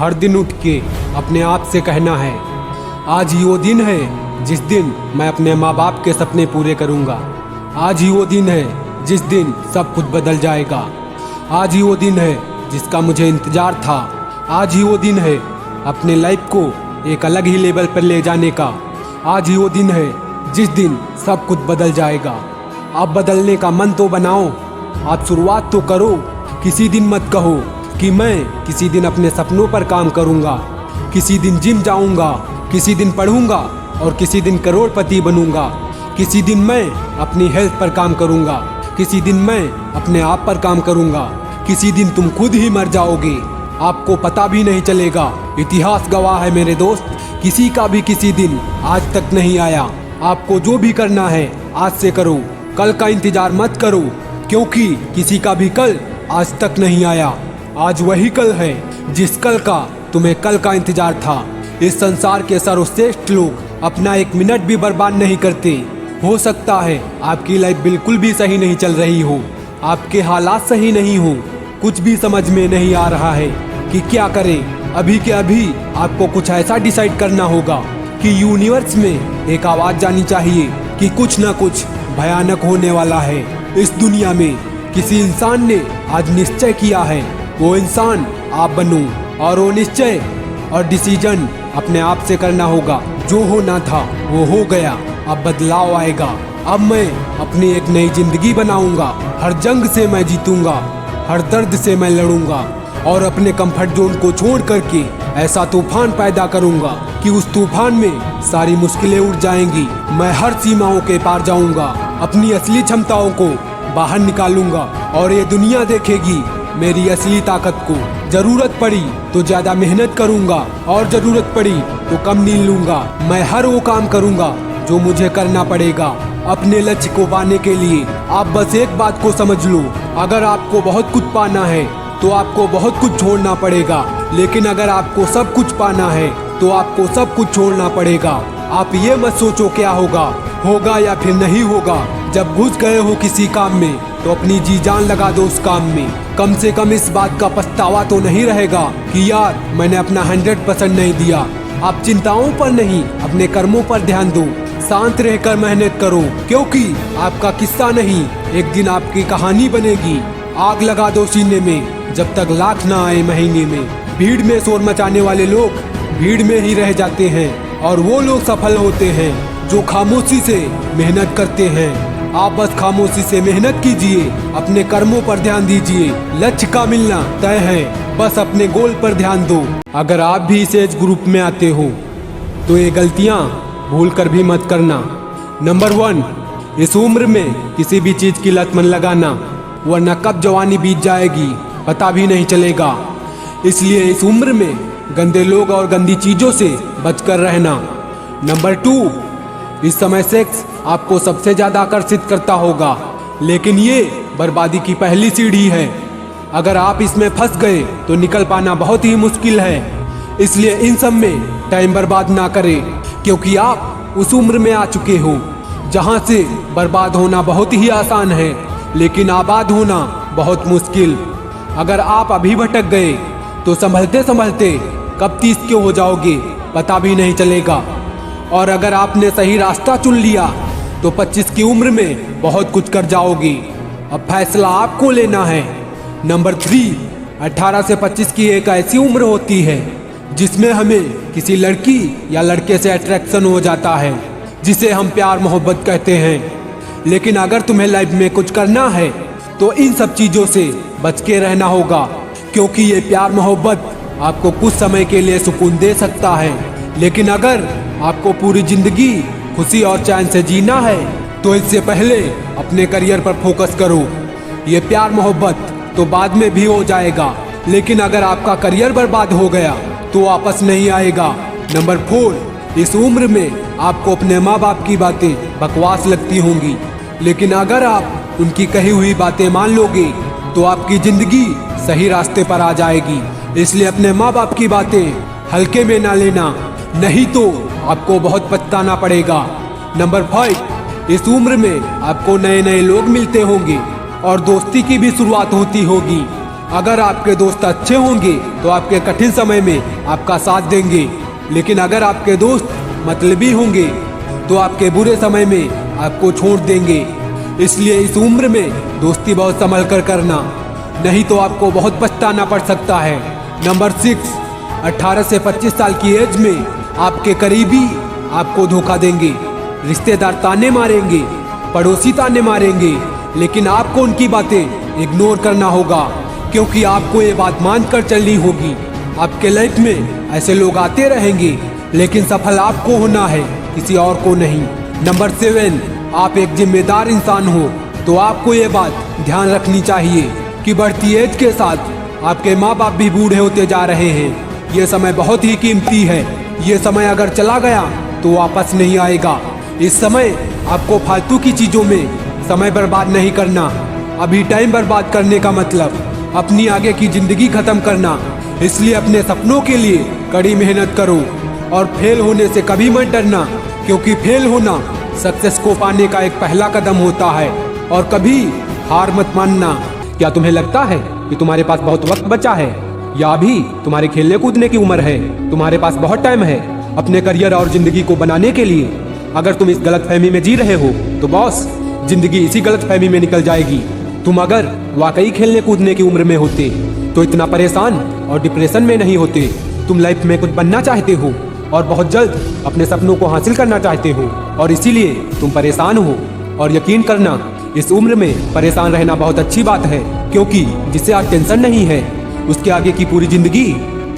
हर दिन उठ के अपने आप से कहना है, आज ही वो दिन है जिस दिन मैं अपने माँ बाप के सपने पूरे करूँगा। आज ही वो दिन है जिस दिन सब कुछ बदल जाएगा। आज ही वो दिन है जिसका मुझे इंतज़ार था। आज ही वो दिन है अपने लाइफ को एक अलग ही लेवल पर ले जाने का। आज ही वो दिन है जिस दिन सब कुछ बदल जाएगा। आप बदलने का मन तो बनाओ, आप शुरुआत तो करो। किसी दिन मत कहो कि मैं किसी दिन अपने सपनों पर काम करूँगा, किसी दिन जिम जाऊँगा, किसी दिन पढ़ूँगा और किसी दिन करोड़पति बनूँगा। किसी दिन मैं अपनी हेल्थ पर काम करूँगा, किसी दिन मैं अपने आप पर काम करूँगा। किसी दिन तुम खुद ही मर जाओगे, आपको पता भी नहीं चलेगा। इतिहास गवाह है मेरे दोस्त, किसी का भी किसी दिन आज तक नहीं आया। आपको जो भी करना है आज से करो, कल का इंतजार मत करो, क्योंकि किसी का भी कल आज तक नहीं आया। आज वही कल है जिस कल का तुम्हें कल का इंतजार था। इस संसार के सर्वश्रेष्ठ लोग अपना एक मिनट भी बर्बाद नहीं करते। हो सकता है आपकी लाइफ बिल्कुल भी सही नहीं चल रही हो, आपके हालात सही नहीं हो, कुछ भी समझ में नहीं आ रहा है कि क्या करें। अभी के अभी आपको कुछ ऐसा डिसाइड करना होगा कि यूनिवर्स में एक आवाज़ जानी चाहिए कि कुछ ना कुछ भयानक होने वाला है इस दुनिया में। किसी इंसान ने आज निश्चय किया है, वो इंसान आप बनो और वो निश्चय और डिसीजन अपने आप से करना होगा। जो होना था वो हो गया, अब बदलाव आएगा। अब मैं अपनी एक नई जिंदगी बनाऊंगा। हर जंग से मैं जीतूंगा, हर दर्द से मैं लड़ूंगा और अपने कंफर्ट जोन को छोड़ करके ऐसा तूफान पैदा करूंगा कि उस तूफान में सारी मुश्किलें उड़ जाएंगी। मैं हर सीमाओं के पार जाऊंगा, अपनी असली क्षमताओं को बाहर निकालूंगा और ये दुनिया देखेगी मेरी असली ताकत को। जरूरत पड़ी तो ज्यादा मेहनत करूंगा और जरूरत पड़ी तो कम नींद लूंगा। मैं हर वो काम करूंगा जो मुझे करना पड़ेगा अपने लक्ष्य को पाने के लिए। आप बस एक बात को समझ लो, अगर आपको बहुत कुछ पाना है तो आपको बहुत कुछ छोड़ना पड़ेगा, लेकिन अगर आपको सब कुछ पाना है तो आपको सब कुछ छोड़ना पड़ेगा। आप ये मत सोचो क्या होगा, होगा या फिर नहीं होगा। जब घुस गए हो किसी काम में तो अपनी जी जान लगा दो उस काम में। कम से कम इस बात का पछतावा तो नहीं रहेगा कि यार मैंने अपना 100% नहीं दिया। आप चिंताओं पर नहीं, अपने कर्मों पर ध्यान दो। शांत रहकर मेहनत करो, क्योंकि आपका किस्सा नहीं, एक दिन आपकी कहानी बनेगी। आग लगा दो सीने में जब तक लाख ना आए महीने में। भीड़ में शोर मचाने वाले लोग भीड़ में ही रह जाते हैं और वो लोग सफल होते हैं जो खामोशी से मेहनत करते हैं। आप बस खामोशी से मेहनत कीजिए, अपने कर्मों पर ध्यान दीजिए। लक्ष्य का मिलना तय है, बस अपने गोल पर ध्यान दो। अगर आप भी इस एज ग्रुप में आते हो तो ये गलतियाँ भूल कर भी मत करना। नंबर 1, इस उम्र में किसी भी चीज़ की लत मन लगाना, वरना कब जवानी बीत जाएगी पता भी नहीं चलेगा। इसलिए इस उम्र में गंदे लोग और गंदी चीज़ों से बचकर रहना। नंबर 2, इस समय सेक्स आपको सबसे ज़्यादा आकर्षित करता होगा, लेकिन ये बर्बादी की पहली सीढ़ी है। अगर आप इसमें फंस गए तो निकल पाना बहुत ही मुश्किल है। इसलिए इन सब में टाइम बर्बाद ना करें, क्योंकि आप उस उम्र में आ चुके हो जहाँ से बर्बाद होना बहुत ही आसान है, लेकिन आबाद होना बहुत मुश्किल। अगर आप अभी भटक गए तो संभलते संभलते कब 30 के हो जाओगे पता भी नहीं चलेगा। और अगर आपने सही रास्ता चुन लिया तो 25 की उम्र में बहुत कुछ कर जाओगे। अब फैसला आपको लेना है। नंबर 3, 18 से 25 की एक ऐसी उम्र होती है जिसमें हमें किसी लड़की या लड़के से अट्रैक्शन हो जाता है, जिसे हम प्यार मोहब्बत कहते हैं। लेकिन अगर तुम्हें लाइफ में कुछ करना है तो इन सब चीज़ों से बच के रहना होगा, क्योंकि ये प्यार मोहब्बत आपको कुछ समय के लिए सुकून दे सकता है, लेकिन अगर आपको पूरी जिंदगी खुशी और चैन से जीना है तो इससे पहले अपने करियर पर फोकस करो। ये प्यार मोहब्बत तो बाद में भी हो जाएगा, लेकिन अगर आपका करियर बर्बाद हो गया तो वापस नहीं आएगा। नंबर 4, इस उम्र में आपको अपने माँ बाप की बातें बकवास लगती होंगी, लेकिन अगर आप उनकी कही हुई बातें मान लोगे तो आपकी जिंदगी सही रास्ते पर आ जाएगी। इसलिए अपने माँ बाप की बातें हल्के में ना लेना, नहीं तो आपको बहुत पछताना पड़ेगा। नंबर 5, इस उम्र में आपको नए नए लोग मिलते होंगे और दोस्ती की भी शुरुआत होती होगी, अगर आपके दोस्त अच्छे होंगे तो आपके कठिन समय में आपका साथ देंगे, लेकिन अगर आपके दोस्त मतलबी होंगे तो आपके बुरे समय में आपको छोड़ देंगे। इसलिए इस उम्र में दोस्ती बहुत संभल कर करना, नहीं तो आपको बहुत पछताना पड़ सकता है। नंबर 6, 18 से 25 साल की एज में आपके करीबी आपको धोखा देंगे। रिश्तेदार ताने मारेंगे, पड़ोसी ताने मारेंगे, लेकिन आपको उनकी बातें इग्नोर करना होगा, क्योंकि आपको ये बात मानकर चलनी होगी। आपके लाइफ में ऐसे लोग आते रहेंगे, लेकिन सफल आपको होना है, किसी और को नहीं। नंबर 7, आप एक जिम्मेदार इंसान हो तो आपको ये बात ध्यान रखनी चाहिए कि बढ़ती एज के साथ आपके माँ बाप भी बूढ़े होते जा रहे हैं। ये समय बहुत ही कीमती है। ये समय अगर चला गया तो वापस नहीं आएगा। इस समय आपको फालतू की चीजों में समय बर्बाद नहीं करना। अभी टाइम बर्बाद करने का मतलब अपनी आगे की जिंदगी खत्म करना। इसलिए अपने सपनों के लिए कड़ी मेहनत करो और फेल होने से कभी मत डरना, क्योंकि फेल होना सक्सेस को पाने का एक पहला कदम होता है। और कभी हार मत मानना। क्या तुम्हें लगता है कि तुम्हारे पास बहुत वक्त बचा है, या अभी तुम्हारे खेलने कूदने की उम्र है? तुम्हारे पास बहुत टाइम है अपने करियर और जिंदगी को बनाने के लिए। अगर तुम इस गलतफहमी में जी रहे हो तो बॉस, जिंदगी इसी गलतफहमी में निकल जाएगी। तुम अगर वाकई खेलने कूदने की उम्र में होते तो इतना परेशान और डिप्रेशन में नहीं होते। तुम लाइफ में कुछ बनना चाहते हो और बहुत जल्द अपने सपनों को हासिल करना चाहते हो, और इसीलिए तुम परेशान हो। और यकीन करना, इस उम्र में परेशान रहना बहुत अच्छी बात है, क्योंकि जिसे आज टेंशन नहीं है उसके आगे की पूरी जिंदगी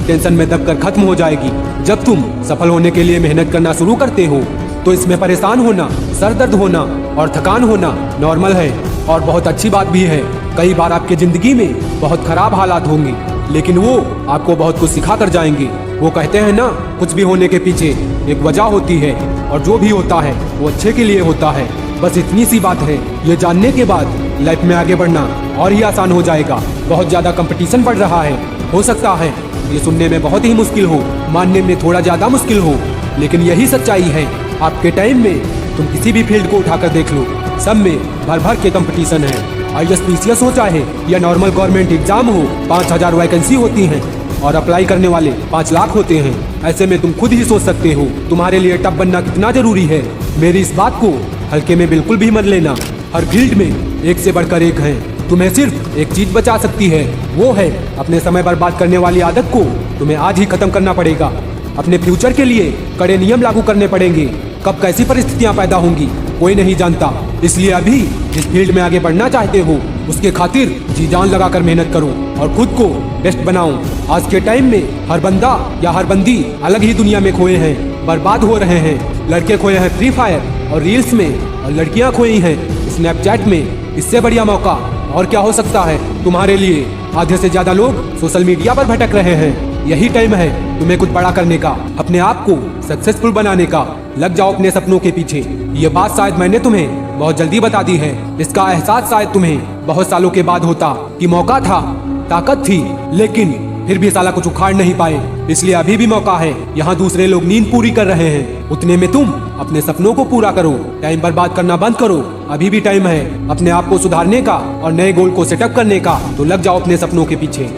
टेंशन में दबकर खत्म हो जाएगी। जब तुम सफल होने के लिए मेहनत करना शुरू करते हो तो इसमें परेशान होना, सर दर्द होना और थकान होना नॉर्मल है और बहुत अच्छी बात भी है। कई बार आपके जिंदगी में बहुत खराब हालात होंगे, लेकिन वो आपको बहुत कुछ सिखा कर जाएंगे। वो कहते हैं ना, कुछ भी होने के पीछे एक वजह होती है, और जो भी होता है वो अच्छे के लिए होता है। बस इतनी सी बात है। ये जानने के बाद लाइफ में आगे बढ़ना और ही आसान हो जाएगा। बहुत ज्यादा कंपटीशन बढ़ रहा है। हो सकता है ये सुनने में बहुत ही मुश्किल हो, मानने में थोड़ा ज्यादा मुश्किल हो, लेकिन यही सच्चाई है। आपके टाइम में तुम किसी भी फील्ड को उठाकर देख लो, सब में भर भर के कंपटीशन है। IAS PCS हो चाहे या नॉर्मल गवर्नमेंट एग्जाम हो, 5000 वैकेंसी होती हैं और अप्लाई करने वाले 5 लाख होते हैं। ऐसे में तुम खुद ही सोच सकते हो तुम्हारे लिए टफ बनना कितना जरूरी है। मेरी इस बात को हल्के में बिल्कुल भी मत लेना। हर फील्ड में एक से बढ़कर एक है। तुम्हें सिर्फ एक चीज बचा सकती है, वो है अपने समय बर्बाद करने वाली आदत को तुम्हें आज ही खत्म करना पड़ेगा। अपने फ्यूचर के लिए कड़े नियम लागू करने पड़ेंगे। कब कैसी परिस्थितियां पैदा होंगी कोई नहीं जानता। इसलिए अभी जिस फील्ड में आगे बढ़ना चाहते हो उसके खातिर जी जान लगाकर मेहनत करो और खुद को बेस्ट बनाओ। आज के टाइम में हर बंदा या हर बंदी अलग ही दुनिया में खोए हैं, बर्बाद हो रहे हैं। लड़के खोए हैं फ्री फायर और रील्स में, और लड़कियां खोई हैं स्नैपचैट में। इससे बढ़िया मौका और क्या हो सकता है तुम्हारे लिए? आधे से ज्यादा लोग सोशल मीडिया पर भटक रहे हैं। यही टाइम है तुम्हें कुछ बड़ा करने का, अपने आप को सक्सेसफुल बनाने का। लग जाओ अपने सपनों के पीछे। ये बात शायद मैंने तुम्हें बहुत जल्दी बता दी है। इसका एहसास शायद तुम्हें बहुत सालों के बाद होता कि मौका था, ताकत थी, लेकिन फिर भी साला कुछ उखाड़ नहीं पाए। इसलिए अभी भी मौका है। यहाँ दूसरे लोग नींद पूरी कर रहे हैं, उतने में तुम अपने सपनों को पूरा करो। टाइम बर्बाद करना बंद करो। अभी भी टाइम है अपने आप को सुधारने का और नए गोल को सेटअप करने का। तो लग जाओ अपने सपनों के पीछे।